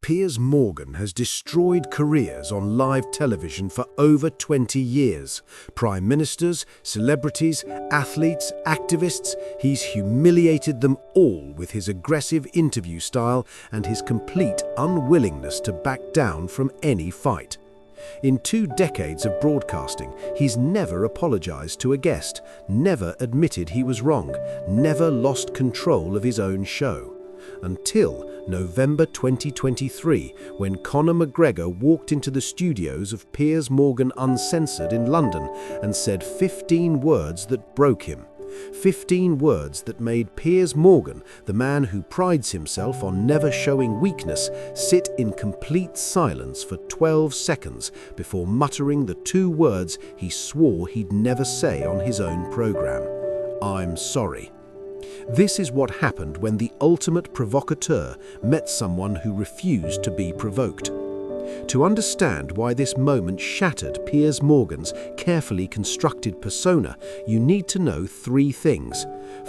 Piers Morgan has destroyed careers on live television for over 20 years. Prime ministers, celebrities, athletes, activists, he's humiliated them all with his aggressive interview style and his complete unwillingness to back down from any fight. In 2 decades of broadcasting, he's never apologized to a guest, never admitted he was wrong, never lost control of his own show. Until November 2023, when Conor McGregor walked into the studios of Piers Morgan Uncensored in London and said 15 words that broke him. 15 words that made Piers Morgan, the man who prides himself on never showing weakness, sit in complete silence for 12 seconds before muttering the 2 words he swore he'd never say on his own program: "I'm sorry." This is what happened when the ultimate provocateur met someone who refused to be provoked. To understand why this moment shattered Piers Morgan's carefully constructed persona, you need to know 3 things.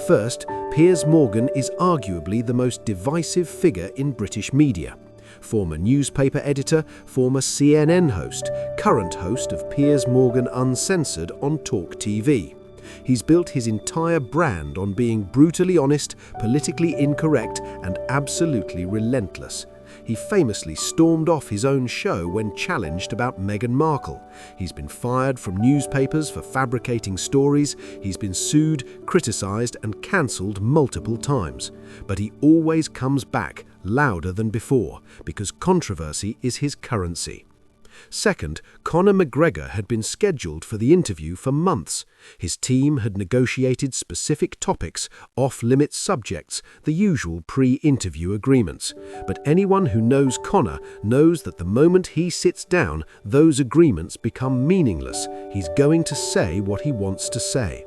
First, Piers Morgan is arguably the most divisive figure in British media. Former newspaper editor, former CNN host, current host of Piers Morgan Uncensored on Talk TV. He's built his entire brand on being brutally honest, politically incorrect, and absolutely relentless. He famously stormed off his own show when challenged about Meghan Markle. He's been fired from newspapers for fabricating stories. He's been sued, criticised, and cancelled multiple times. But he always comes back, louder than before, because controversy is his currency. Second, Conor McGregor had been scheduled for the interview for months. His team had negotiated specific topics, off-limit subjects, the usual pre-interview agreements. But anyone who knows Conor knows that the moment he sits down, those agreements become meaningless. He's going to say what he wants to say.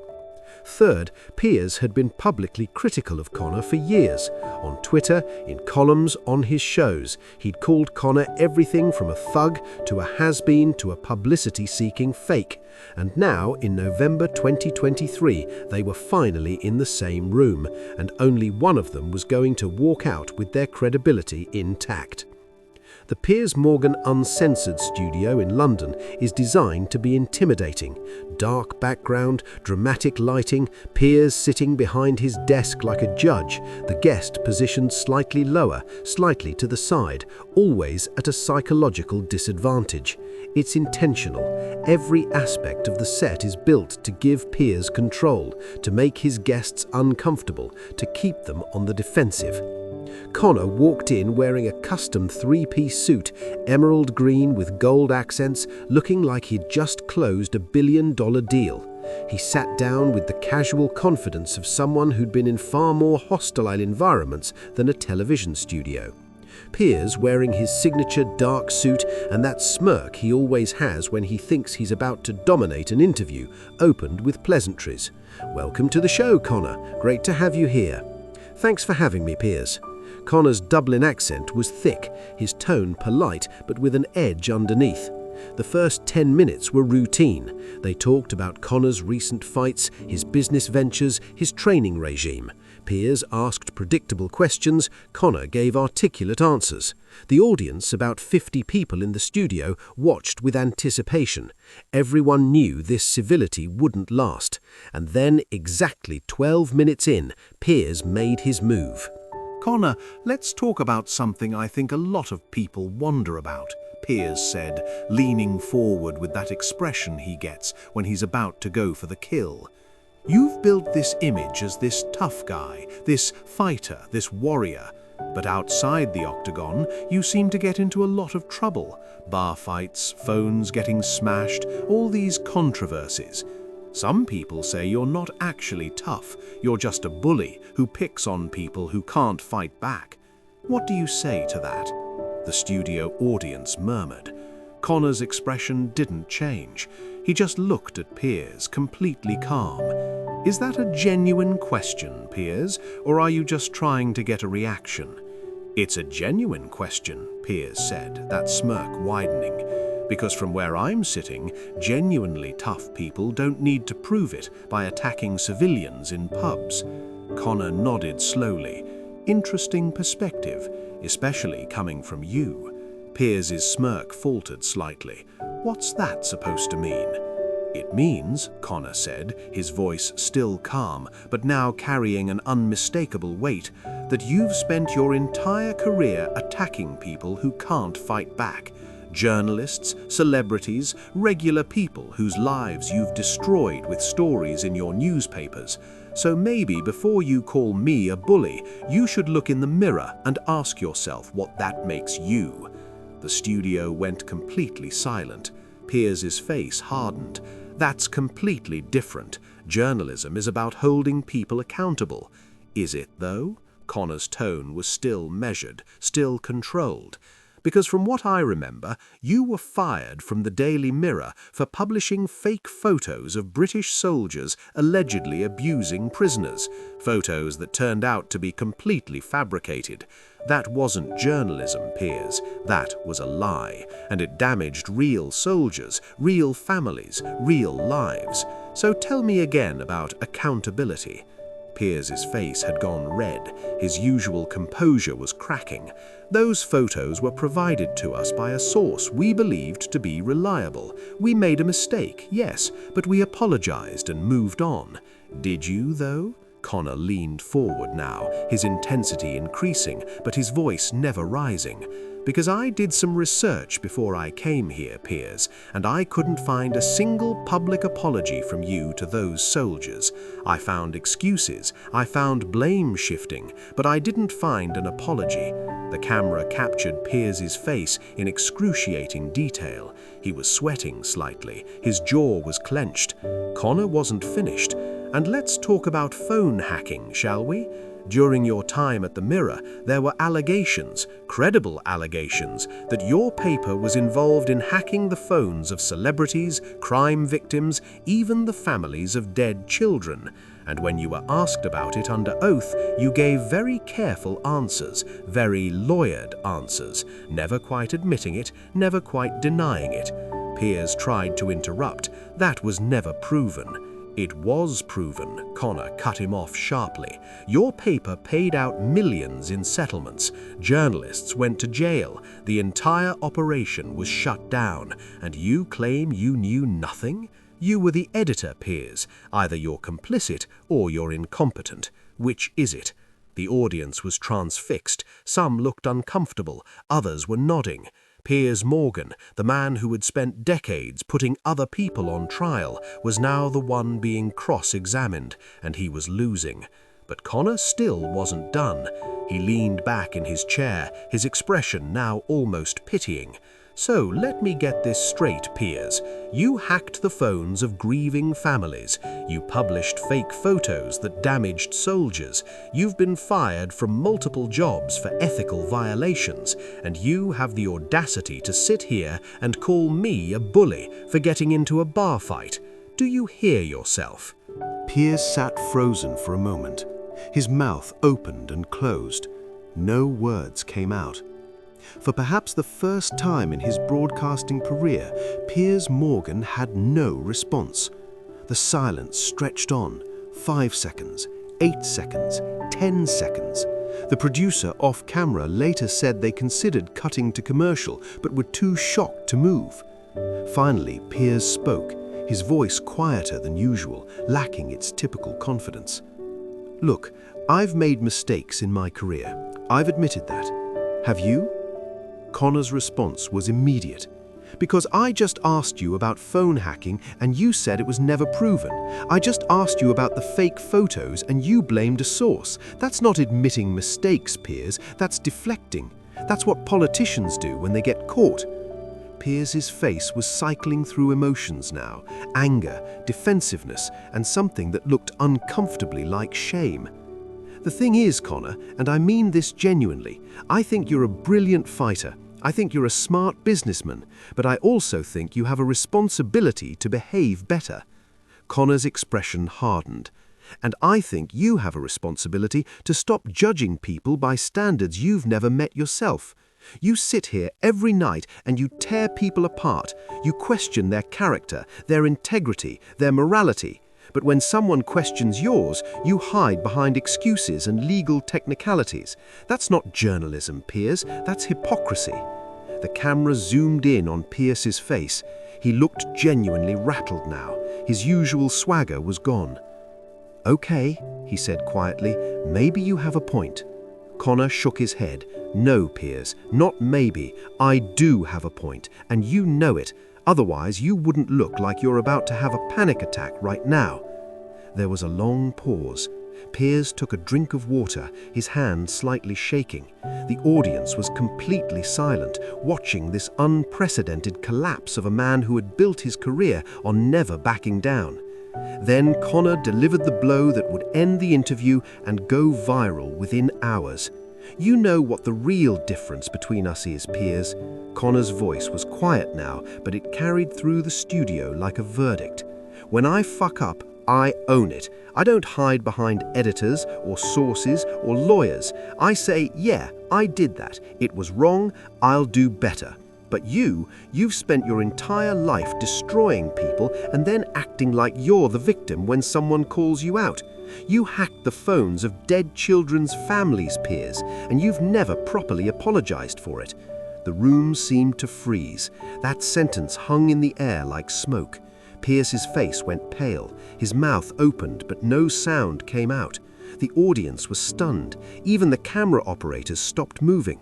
Third, Piers had been publicly critical of Conor for years. On Twitter, in columns, on his shows, he'd called Conor everything from a thug to a has-been to a publicity-seeking fake. And now, in November 2023, they were finally in the same room, and only one of them was going to walk out with their credibility intact. The Piers Morgan Uncensored studio in London is designed to be intimidating. Dark background, dramatic lighting, Piers sitting behind his desk like a judge, the guest positioned slightly lower, slightly to the side, always at a psychological disadvantage. It's intentional. Every aspect of the set is built to give Piers control, to make his guests uncomfortable, to keep them on the defensive. Conor walked in wearing a custom 3-piece suit, emerald green with gold accents, looking like he'd just closed $1 billion deal. He sat down with the casual confidence of someone who'd been in far more hostile environments than a television studio. Piers, wearing his signature dark suit and that smirk he always has when he thinks he's about to dominate an interview, opened with pleasantries. "Welcome to the show, Conor. Great to have you here." "Thanks for having me, Piers." Conor's Dublin accent was thick, his tone polite but with an edge underneath. The first 10 minutes were routine. They talked about Conor's recent fights, his business ventures, his training regime. Piers asked predictable questions, Conor gave articulate answers. The audience, about 50 people in the studio, watched with anticipation. Everyone knew this civility wouldn't last. And then, exactly 12 minutes in, Piers made his move. "Conor, let's talk about something I think a lot of people wonder about," Piers said, leaning forward with that expression he gets when he's about to go for the kill. "You've built this image as this tough guy, this fighter, this warrior. But outside the octagon, you seem to get into a lot of trouble. Bar fights, phones getting smashed, all these controversies. Some people say you're not actually tough, you're just a bully who picks on people who can't fight back. What do you say to that?" The studio audience murmured. Conor's expression didn't change. He just looked at Piers, completely calm. "Is that a genuine question, Piers, or are you just trying to get a reaction?" "It's a genuine question," Piers said, that smirk widening. "Because from where I'm sitting, genuinely tough people don't need to prove it by attacking civilians in pubs." Conor nodded slowly. Interesting perspective, especially coming from you. Piers's smirk faltered slightly. What's that supposed to mean? It means, Conor said, his voice still calm, but now carrying an unmistakable weight, that you've spent your entire career attacking people who can't fight back. Journalists, celebrities, regular people whose lives you've destroyed with stories in your newspapers. So maybe before you call me a bully, you should look in the mirror and ask yourself what that makes you. The studio went completely silent. Piers's face hardened. That's completely different. Journalism is about holding people accountable. Is it, though? Conor's tone was still measured, still controlled. Because from what I remember, you were fired from the Daily Mirror for publishing fake photos of British soldiers allegedly abusing prisoners, photos that turned out to be completely fabricated. That wasn't journalism, Piers. That was a lie, and it damaged real soldiers, real families, real lives. So tell me again about accountability. Piers's face had gone red. His usual composure was cracking. Those photos were provided to us by a source we believed to be reliable. We made a mistake, yes, but we apologized and moved on. Did you, though? Conor leaned forward now, his intensity increasing, but his voice never rising. Because I did some research before I came here, Piers, and I couldn't find a single public apology from you to those soldiers. I found excuses, I found blame shifting, but I didn't find an apology. The camera captured Piers's face in excruciating detail. He was sweating slightly, his jaw was clenched. Conor wasn't finished. And let's talk about phone hacking, shall we? During your time at the Mirror, there were allegations, credible allegations, that your paper was involved in hacking the phones of celebrities, crime victims, even the families of dead children. And when you were asked about it under oath, you gave very careful answers, very lawyered answers, never quite admitting it, never quite denying it. Piers tried to interrupt. That was never proven. It was proven, Conor cut him off sharply. Your paper paid out millions in settlements. Journalists went to jail. The entire operation was shut down. And you claim you knew nothing? You were the editor, Piers. Either you're complicit or you're incompetent. Which is it? The audience was transfixed. Some looked uncomfortable. Others were nodding. Piers Morgan, the man who had spent decades putting other people on trial, was now the one being cross-examined, and he was losing. But Conor still wasn't done. He leaned back in his chair, his expression now almost pitying. So let me get this straight, Piers. You hacked the phones of grieving families. You published fake photos that damaged soldiers. You've been fired from multiple jobs for ethical violations. And you have the audacity to sit here and call me a bully for getting into a bar fight. Do you hear yourself? Piers sat frozen for a moment. His mouth opened and closed. No words came out. For perhaps the first time in his broadcasting career, Piers Morgan had no response. The silence stretched on. 5 seconds, 8 seconds, 10 seconds. The producer off camera later said they considered cutting to commercial, but were too shocked to move. Finally, Piers spoke, his voice quieter than usual, lacking its typical confidence. Look, I've made mistakes in my career. I've admitted that. Have you? Conor's response was immediate. Because I just asked you about phone hacking and you said it was never proven. I just asked you about the fake photos and you blamed a source. That's not admitting mistakes, Piers. That's deflecting. That's what politicians do when they get caught. Piers's face was cycling through emotions now. Anger, defensiveness, and something that looked uncomfortably like shame. The thing is, Conor, and I mean this genuinely, I think you're a brilliant fighter. I think you're a smart businessman, but I also think you have a responsibility to behave better. Conor's expression hardened. And I think you have a responsibility to stop judging people by standards you've never met yourself. You sit here every night and you tear people apart. You question their character, their integrity, their morality. But when someone questions yours, you hide behind excuses and legal technicalities. That's not journalism, Piers. That's hypocrisy. The camera zoomed in on Pierce's face. He looked genuinely rattled now. His usual swagger was gone. "Okay," he said quietly, "maybe you have a point." Conor shook his head. "No, Piers, not maybe. I do have a point, and you know it. Otherwise, you wouldn't look like you're about to have a panic attack right now." There was a long pause. Piers took a drink of water, his hand slightly shaking. The audience was completely silent, watching this unprecedented collapse of a man who had built his career on never backing down. Then Conor delivered the blow that would end the interview and go viral within hours. "You know what the real difference between us is, Piers." Conor's voice was quiet now, but it carried through the studio like a verdict. "When I fuck up, I own it. I don't hide behind editors or sources or lawyers. I say, yeah, I did that. It was wrong. I'll do better. But you've spent your entire life destroying people and then acting like you're the victim when someone calls you out. You hacked the phones of dead children's families, Piers, and you've never properly apologized for it." The room seemed to freeze. That sentence hung in the air like smoke. Pierce's face went pale. His mouth opened, but no sound came out. The audience was stunned. Even the camera operators stopped moving.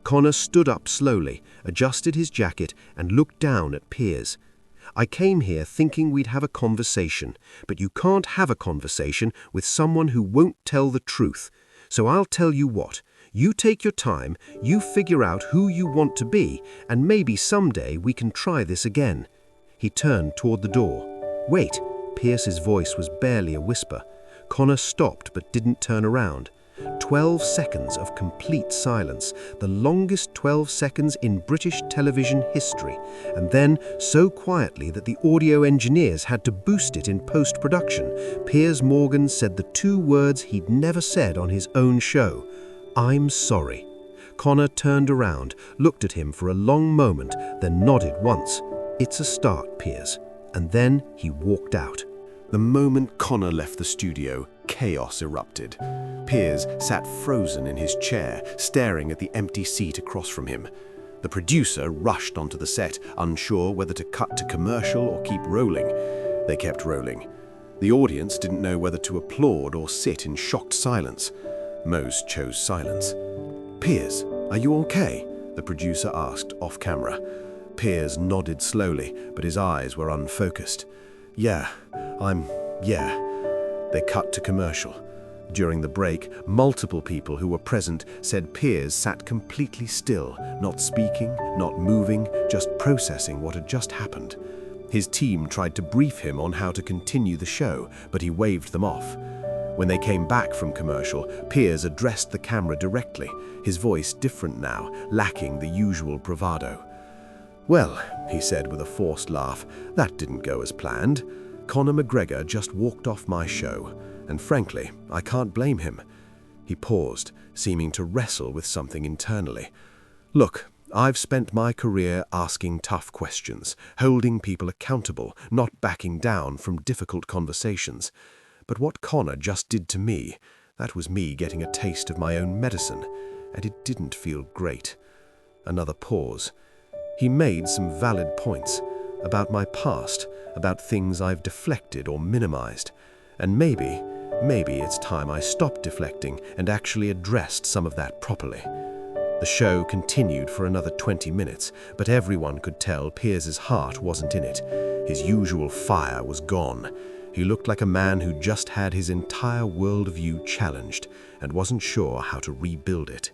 Conor stood up slowly, adjusted his jacket, and looked down at Piers. "I came here thinking we'd have a conversation, but you can't have a conversation with someone who won't tell the truth. So I'll tell you what. You take your time, you figure out who you want to be, and maybe someday we can try this again." He turned toward the door. "Wait." Pierce's voice was barely a whisper. Conor stopped but didn't turn around. 12 seconds of complete silence, the longest 12 seconds in British television history, and then, so quietly that the audio engineers had to boost it in post-production, Piers Morgan said the two words he'd never said on his own show: "I'm sorry." Conor turned around, looked at him for a long moment, then nodded once. "It's a start, Piers." And then he walked out. The moment Conor left the studio, chaos erupted. Piers sat frozen in his chair, staring at the empty seat across from him. The producer rushed onto the set, unsure whether to cut to commercial or keep rolling. They kept rolling. The audience didn't know whether to applaud or sit in shocked silence. Most chose silence. "Piers, are you okay?" the producer asked off camera. Piers nodded slowly, but his eyes were unfocused. Yeah. They cut to commercial. During the break, multiple people who were present said Piers sat completely still, not speaking, not moving, just processing what had just happened. His team tried to brief him on how to continue the show, but he waved them off. When they came back from commercial, Piers addressed the camera directly, his voice different now, lacking the usual bravado. "Well," he said with a forced laugh, "that didn't go as planned. Conor McGregor just walked off my show, and frankly, I can't blame him." He paused, seeming to wrestle with something internally. "Look, I've spent my career asking tough questions, holding people accountable, not backing down from difficult conversations. But what Conor just did to me, that was me getting a taste of my own medicine, and it didn't feel great." Another pause. He made some valid points about my past, about things I've deflected or minimized. And maybe it's time I stopped deflecting and actually addressed some of that properly. The show continued for another 20 minutes, but everyone could tell Piers's heart wasn't in it. His usual fire was gone. He looked like a man who just had his entire worldview challenged and wasn't sure how to rebuild it.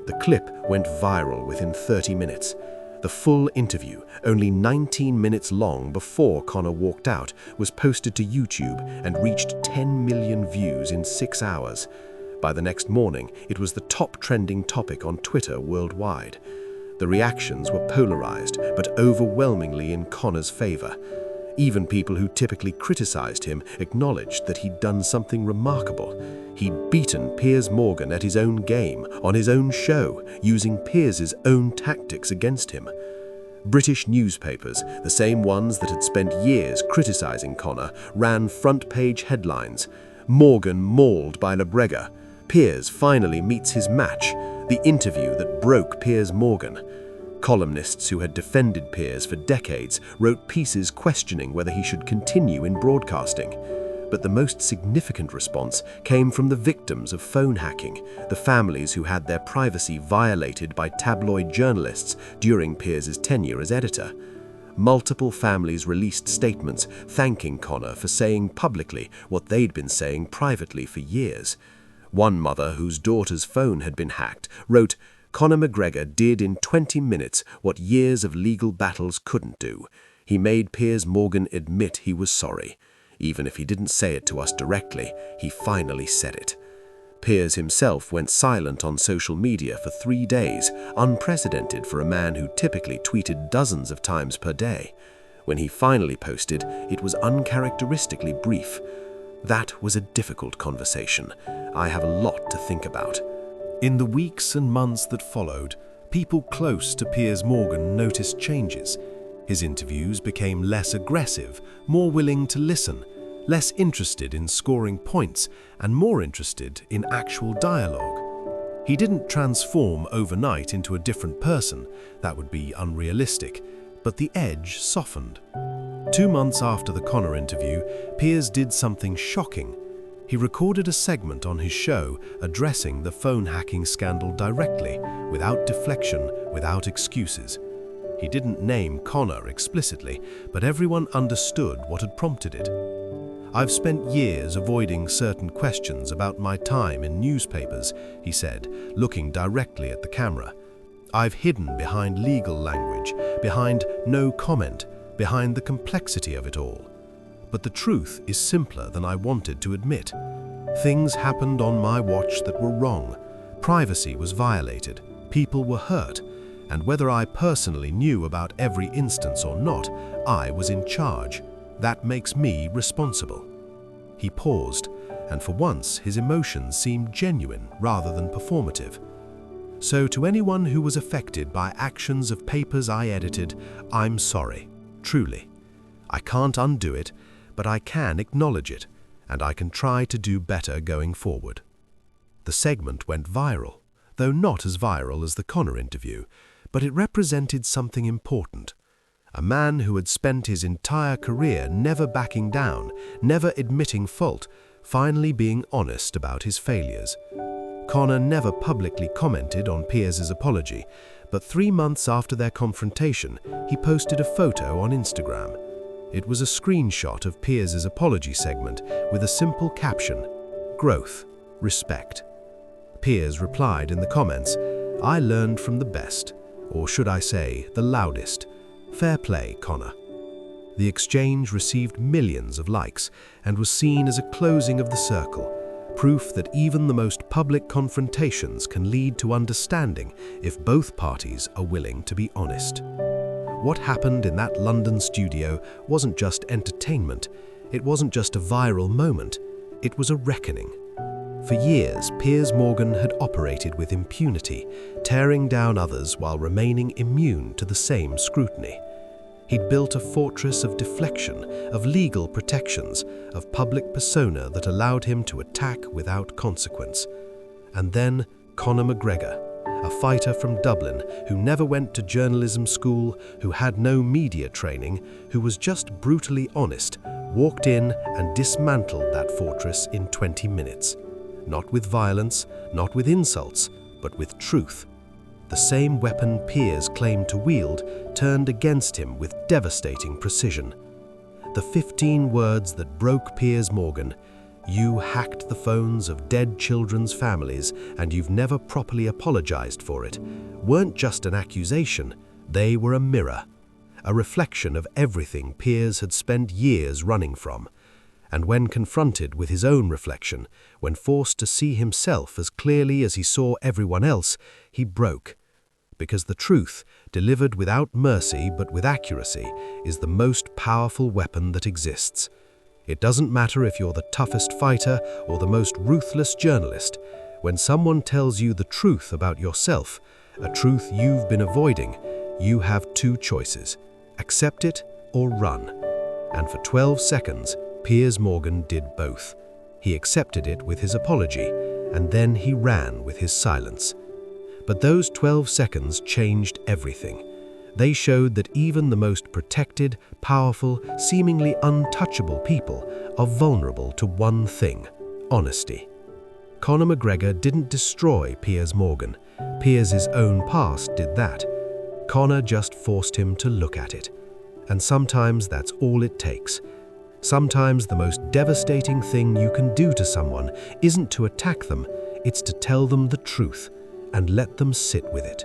The clip went viral within 30 minutes. The full interview, only 19 minutes long before Conor walked out, was posted to YouTube and reached 10 million views in 6 hours. By the next morning, it was the top trending topic on Twitter worldwide. The reactions were polarized, but overwhelmingly in Conor's favor. Even people who typically criticized him acknowledged that he'd done something remarkable. He'd beaten Piers Morgan at his own game, on his own show, using Piers's own tactics against him. British newspapers, the same ones that had spent years criticizing Conor, ran front-page headlines. Morgan mauled by McGregor. Piers finally meets his match. The interview that broke Piers Morgan. Columnists who had defended Piers for decades wrote pieces questioning whether he should continue in broadcasting. But the most significant response came from the victims of phone hacking, the families who had their privacy violated by tabloid journalists during Piers's tenure as editor. Multiple families released statements thanking Conor for saying publicly what they'd been saying privately for years. One mother, whose daughter's phone had been hacked, wrote, "Conor McGregor did in 20 minutes what years of legal battles couldn't do. He made Piers Morgan admit he was sorry. Even if he didn't say it to us directly, he finally said it." Piers himself went silent on social media for 3 days, unprecedented for a man who typically tweeted dozens of times per day. When he finally posted, it was uncharacteristically brief. That was a difficult conversation. I have a lot to think about. In the weeks and months that followed, people close to Piers Morgan noticed changes. His interviews became less aggressive, more willing to listen, less interested in scoring points, and more interested in actual dialogue. He didn't transform overnight into a different person, that would be unrealistic, but the edge softened. 2 months after the Conor interview, Piers did something shocking. He recorded a segment on his show addressing the phone hacking scandal directly, without deflection, without excuses. He didn't name Conor explicitly, but everyone understood what had prompted it. "I've spent years avoiding certain questions about my time in newspapers," he said, looking directly at the camera. "I've hidden behind legal language, behind no comment, behind the complexity of it all. But the truth is simpler than I wanted to admit. Things happened on my watch that were wrong. Privacy was violated, people were hurt, and whether I personally knew about every instance or not, I was in charge. That makes me responsible." He paused, and for once his emotions seemed genuine rather than performative. "So to anyone who was affected by actions of papers I edited, I'm sorry, truly. I can't undo it, but I can acknowledge it, and I can try to do better going forward." The segment went viral, though not as viral as the Conor interview, but it represented something important. A man who had spent his entire career never backing down, never admitting fault, finally being honest about his failures. Conor never publicly commented on Piers's apology, but 3 months after their confrontation, he posted a photo on Instagram. It was a screenshot of Piers's apology segment with a simple caption, "Growth, respect." Piers replied in the comments, "I learned from the best, or should I say, the loudest. Fair play, Conor." The exchange received millions of likes and was seen as a closing of the circle, proof that even the most public confrontations can lead to understanding if both parties are willing to be honest. What happened in that London studio wasn't just entertainment, it wasn't just a viral moment, it was a reckoning. For years, Piers Morgan had operated with impunity, tearing down others while remaining immune to the same scrutiny. He'd built a fortress of deflection, of legal protections, of public persona that allowed him to attack without consequence. And then Conor McGregor, a fighter from Dublin who never went to journalism school, who had no media training, who was just brutally honest, walked in and dismantled that fortress in 20 minutes. Not with violence, not with insults, but with truth. The same weapon Piers claimed to wield turned against him with devastating precision. The 15 words that broke Piers Morgan, "You hacked the phones of dead children's families and you've never properly apologized for it," weren't just an accusation, they were a mirror, a reflection of everything Piers had spent years running from. And when confronted with his own reflection, when forced to see himself as clearly as he saw everyone else, he broke. Because the truth, delivered without mercy but with accuracy, is the most powerful weapon that exists. It doesn't matter if you're the toughest fighter or the most ruthless journalist. When someone tells you the truth about yourself, a truth you've been avoiding, You have two choices: accept it or run. And for 12 seconds, Piers Morgan did both. He accepted it with his apology, and then he ran with his silence. But those 12 seconds changed everything. They showed that even the most protected, powerful, seemingly untouchable people are vulnerable to one thing: honesty. Conor McGregor didn't destroy Piers Morgan. Piers' own past did that. Conor just forced him to look at it. And sometimes that's all it takes. Sometimes the most devastating thing you can do to someone isn't to attack them, it's to tell them the truth and let them sit with it.